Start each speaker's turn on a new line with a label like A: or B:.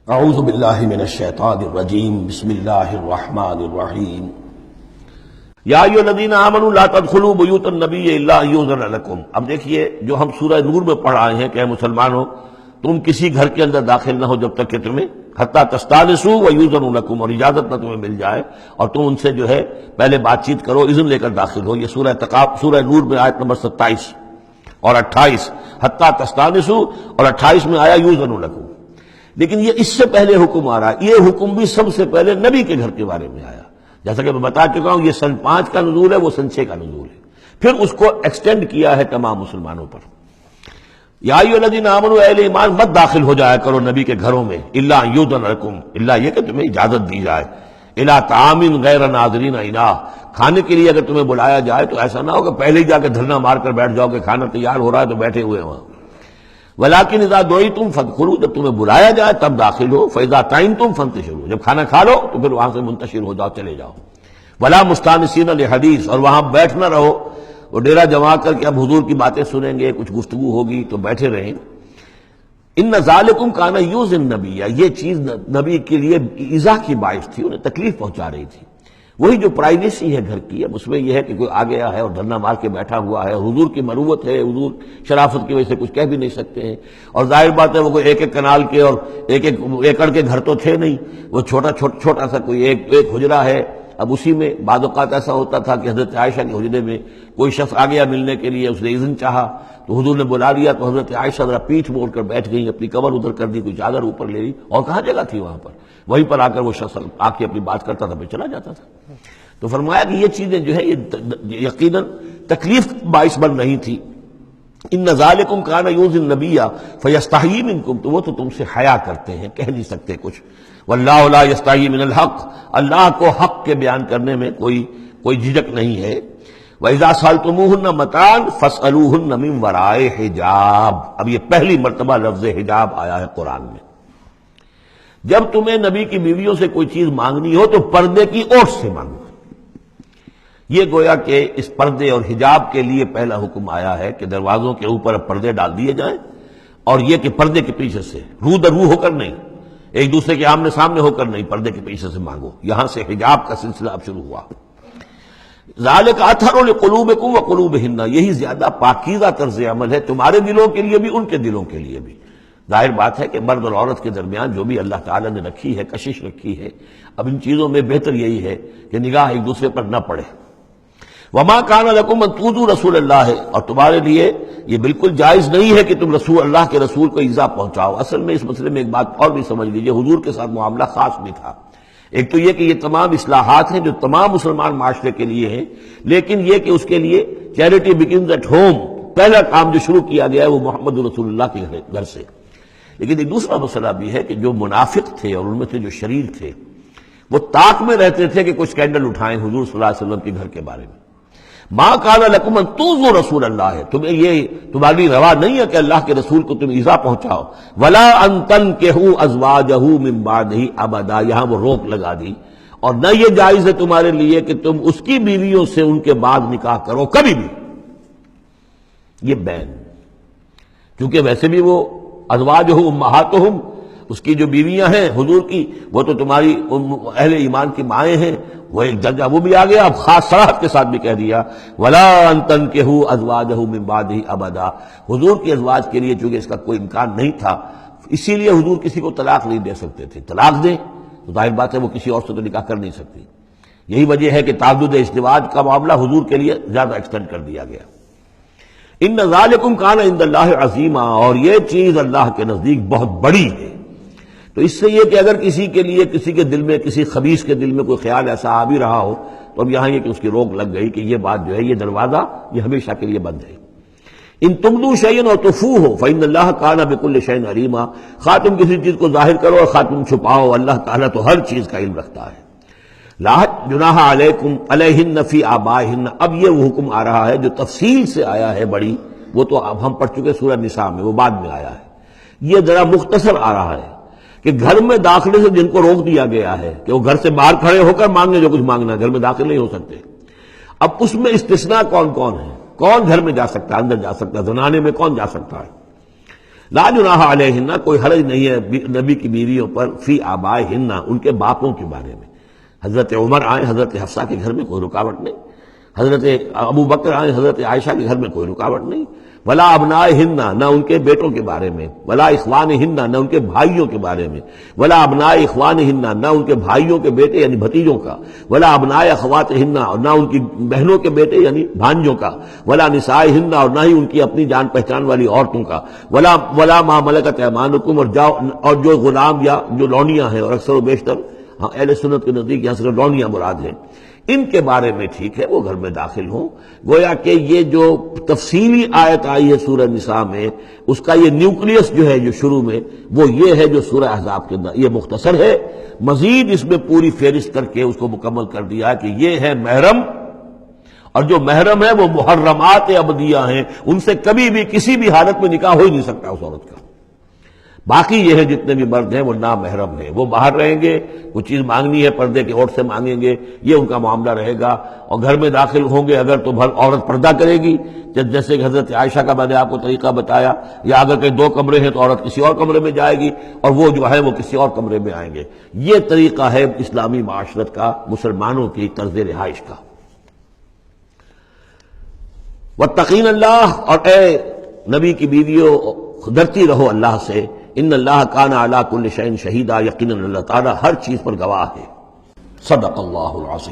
A: اعوذ باللہ من الشیطان الرجیم بسم اللہ الرحمن الرحیم یا ایھا الذین آمنوا لا تدخلوا بیوت النبی الا ان یؤذن لکم۔ اب دیکھیے جو ہم سورہ نور میں پڑھ آئے ہیں کہ اے مسلمانوں تم کسی گھر کے اندر داخل نہ ہو جب تک کہ تمہیں حتی تستانسوا ویؤذن لکم، اور اجازت نہ تمہیں مل جائے اور تم ان سے جو ہے پہلے بات چیت کرو، اذن لے کر داخل ہو۔ یہ سورہ نور میں آیت نمبر 27 اور 28، حتی تستانسوا، اور 28 میں آیا یؤذن لکم۔ لیکن یہ اس سے پہلے حکم آ رہا ہے، یہ حکم بھی سب سے پہلے نبی کے گھر کے بارے میں آیا، جیسا کہ میں بتا چکا ہوں یہ سن 5 کا نزول ہے، وہ سن 6 کا نزول ہے، پھر اس کو ایکسٹینڈ کیا ہے تمام مسلمانوں پر۔ یا ایھا الذین آمنوا، اہل ایمان مت داخل ہو جایا کرو نبی کے گھروں میں، الا ان یؤذن لکم، الا یہ کہ تمہیں اجازت دی جائے، الی طعام غیر ناظرین اناہ، کھانے کے لیے اگر تمہیں بلایا جائے تو ایسا نہ ہو کہ پہلے ہی جا کے دھرنا مار کر بیٹھ جاؤ کہ کھانا تیار ہو رہا ہے تو بیٹھے ہوئے وہاں۔ ولیکن اذا دعیتم فادخلوا، جب تمہیں بلایا جائے تب داخل ہو، فاذا طعمتم فانتشروا، جب کھانا کھا لو تو پھر وہاں سے منتشر ہو جاؤ، چلے جاؤ۔ ولا مستانسین لحدیث، اور وہاں بیٹھ نہ رہو وہ ڈیرا جما کر کے اب حضور کی باتیں سنیں گے، کچھ گفتگو ہوگی تو بیٹھے رہیں۔ ان ذالکم کان یؤذی النبی، یہ چیز نبی کے لیے ایذا کی باعث تھی، انہیں تکلیف پہنچا رہی تھی۔ وہی جو پرائیویسی ہے گھر کی، اب اس میں یہ ہے کہ کوئی آ گیا ہے اور دھرنا مار کے بیٹھا ہوا ہے، حضور کی مروت ہے، حضور شرافت کی وجہ سے کچھ کہہ بھی نہیں سکتے ہیں، اور ظاہر بات ہے وہ کوئی ایک کنال کے اور ایک ایکڑ کے گھر تو تھے نہیں، وہ چھوٹا سا کوئی ایک حجرہ ہے۔ اب اسی میں بعض اوقات ایسا ہوتا تھا کہ حضرت عائشہ کے حجرے میں کوئی شخص آ گیا ملنے کے لیے، اس نے اذن چاہا تو حضور نے بلا لیا، تو حضرت عائشہ ذرا پیٹھ موڑ کر بیٹھ گئی، اپنی کمر ادھر کر دی، کوئی چادر اوپر لے لی، اور کہاں جگہ تھی وہاں پر، وہیں پر آ کر وہ شخص آ کے اپنی بات کرتا تھا، پھر چلا جاتا تھا۔ تو فرمایا کہ یہ چیزیں جو ہے یہ یقیناً تکلیف باعث بن رہی تھی۔ ان ذالکم کان یؤذی النبی فیستحیی منکم، تو وہ تو تم سے حیا کرتے ہیں، کہہ نہیں سکتے کچھ۔ واللہ لا یستحیی من الحق، اللہ کو حق کے بیان کرنے میں کوئی جھجک نہیں ہے۔ وَإِذَا سَأَلْتُمُوهُنَّ مَتَاعًا فَاسْأَلُوهُنَّ مِنْ وَرَاءِ حِجَاب، اب یہ پہلی مرتبہ لفظ حجاب آیا ہے قرآن میں۔ جب تمہیں نبی کی بیویوں سے کوئی چیز مانگنی ہو تو پردے کی اوٹ سے مانگو۔ یہ گویا کہ اس پردے اور حجاب کے لیے پہلا حکم آیا ہے کہ دروازوں کے اوپر پردے ڈال دیے جائیں، اور یہ کہ پردے کے پیچھے سے رو در رو ہو کر نہیں، ایک دوسرے کے آمنے سامنے ہو کر نہیں، پردے کے پیچھے سے مانگو۔ یہاں سے حجاب کا سلسلہ اب شروع ہوا۔ ذالک اطہر لقلوبکم وقلوبہن، یہی زیادہ پاکیزہ طرز عمل ہے تمہارے دلوں کے لیے بھی، ان کے دلوں کے لیے بھی۔ ظاہر بات ہے کہ مرد اور عورت کے درمیان جو بھی اللہ تعالیٰ نے رکھی ہے، کشش رکھی ہے، اب ان چیزوں میں بہتر یہی ہے کہ نگاہ ایک دوسرے پر نہ پڑے۔ وما کان لکم ان تؤذوا رسول اللہ، اور تمہارے لیے یہ بالکل جائز نہیں ہے کہ تم اللہ کے رسول کو ایذا پہنچاؤ۔ اصل میں اس مسئلے میں ایک بات اور بھی سمجھ لیجئے، حضور کے ساتھ معاملہ خاص بھی تھا۔ ایک تو یہ کہ یہ تمام اصلاحات ہیں جو تمام مسلمان معاشرے کے لیے ہیں، لیکن یہ کہ اس کے لیے چیریٹی بگنز ایٹ ہوم، پہلا کام جو شروع کیا گیا ہے وہ محمد رسول اللہ کے گھر سے۔ لیکن ایک دوسرا مسئلہ بھی ہے کہ جو منافق تھے اور ان میں سے جو شریر تھے، وہ طاق میں رہتے تھے کہ کچھ اسکینڈل اٹھائیں حضور صلی اللہ علیہ وسلم کے گھر کے بارے میں۔ ما کان لکم ان تؤذوا رسول اللہ، تمہیں یہ تمہاری روا نہیں ہے کہ اللہ کے رسول کو تم ایذا پہنچاؤ۔ ولا ان تنکحوا ازواجہ من بعدہ ابدا، یہاں وہ روک لگا دی، اور نہ یہ جائز ہے تمہارے لیے کہ تم اس کی بیویوں سے ان کے بعد نکاح کرو کبھی بھی، یہ بین، کیونکہ ویسے بھی وہ ازواجہ امہاتہم، اس کی جو بیویاں ہیں حضور کی، وہ تو تمہاری اہل ایمان کی مائیں ہیں، وہ ایک درجہ وہ بھی آ گیا۔ اب خاص صراحت کے ساتھ بھی کہہ دیا ولا ان تنکحوا ازواجہ من بعدہ ابدا، حضور کی ازواج کے لیے چونکہ اس کا کوئی امکان نہیں تھا، اسی لیے حضور کسی کو طلاق نہیں دے سکتے تھے۔ طلاق دیں تو ظاہر بات ہے وہ کسی اور سے تو نکاح کر نہیں سکتی۔ یہی وجہ ہے کہ تعدد ازدواج کا معاملہ حضور کے لیے زیادہ ایکسٹینڈ کر دیا گیا۔ ان ذالکم کان عند اللہ عظیما، اور یہ چیز اللہ کے نزدیک بہت بڑی ہے۔ تو اس سے یہ کہ اگر کسی کے لیے کسی کے دل میں، کسی خبیث کے دل میں کوئی خیال ایسا آ بھی رہا ہو تو اب یہاں یہ کہ اس کی روک لگ گئی کہ یہ بات جو ہے، یہ دروازہ یہ ہمیشہ کے لیے بند ہے۔ ان تبدوا شیئا اور تخفوہ فإن اللہ کان بکل شیء علیما، خواہ تم کسی چیز کو ظاہر کرو اور خواہ تم چھپاؤ، اللہ تعالیٰ تو ہر چیز کا علم رکھتا ہے۔ لا جناح علیکم علیہن فی آبائہن، اب یہ وہ حکم آ رہا ہے جو تفصیل سے آیا ہے بڑی، وہ تو اب ہم پڑھ چکے سورہ نساء میں، وہ بعد میں آیا ہے۔ یہ ذرا مختصر آ رہا ہے کہ گھر میں داخلے سے جن کو روک دیا گیا ہے کہ وہ گھر سے باہر کھڑے ہو کر مانگے جو کچھ مانگنا ہے، گھر میں داخل نہیں ہو سکتے۔ اب اس میں استثناء کون کون ہے، کون گھر میں جا سکتا ہے، اندر جا سکتا ہے، زنانے میں کون جا سکتا ہے؟ لا جناح علیہن، کوئی حرج نہیں ہے نبی کی بیویوں پر، فی آبائہن، ان کے باپوں کے بارے میں۔ حضرت عمر آئے حضرت حفصہ کے گھر میں، کوئی رکاوٹ نہیں۔ حضرت ابو بکر آئے حضرت عائشہ کے گھر میں، کوئی رکاوٹ نہیں۔ ولا ابنائہن، نہ ان کے بیٹوں کے بارے میں۔ ولا اخوانہن، نہ ان کے بھائیوں کے بارے میں۔ ولا ابناء اخوانہن، نہ ان کے بھائیوں کے بیٹے یعنی بھتیجوں کا۔ ولا ابناء اخواتہن، اور نہ ان کی بہنوں کے بیٹے یعنی بھانجوں کا۔ ولا نسائہن، اور نہ ہی ان کی اپنی جان پہچان والی عورتوں کا۔ ولا ما ملکت ایمانکم، اور جو غلام یا جو لونیاں ہیں، اور اکثر و بیشتر اہل سنت کے نزدیک یہاں صرف لونیاں مراد ہیں، ان کے بارے میں ٹھیک ہے وہ گھر میں داخل ہوں۔ گویا کہ یہ جو تفصیلی آیت آئی ہے سورہ نساء میں، اس کا یہ نیوکلیس جو ہے جو شروع میں، وہ یہ ہے جو سورہ احزاب کے اندر، یہ مختصر ہے۔ مزید اس میں پوری فہرست کر کے اس کو مکمل کر دیا ہے کہ یہ ہے محرم، اور جو محرم ہے وہ محرمات ابدیہ ہیں، ان سے کبھی بھی کسی بھی حالت میں نکاح ہو ہی نہیں سکتا اس عورت کا۔ باقی یہ ہے جتنے بھی مرد ہیں وہ نامحرم ہیں، وہ باہر رہیں گے، کوئی چیز مانگنی ہے پردے کے اوٹ سے مانگیں گے، یہ ان کا معاملہ رہے گا۔ اور گھر میں داخل ہوں گے اگر تو عورت پردہ کرے گی، جیسے کہ حضرت عائشہ کا میں نے آپ کو طریقہ بتایا، یا اگر کہ 2 کمرے ہیں تو عورت کسی اور کمرے میں جائے گی، اور وہ جو ہے وہ کسی اور کمرے میں آئیں گے۔ یہ طریقہ ہے اسلامی معاشرت کا، مسلمانوں کی طرز رہائش کا۔ واتقین اللہ، اور اے نبی کی بیویوں ڈرتی رہو اللہ سے، ان اللہ کان علی کل شیء شہیدا، یقیناً اللہ تعالیٰ ہر چیز پر گواہ ہے۔ صدق اللہ العظیم۔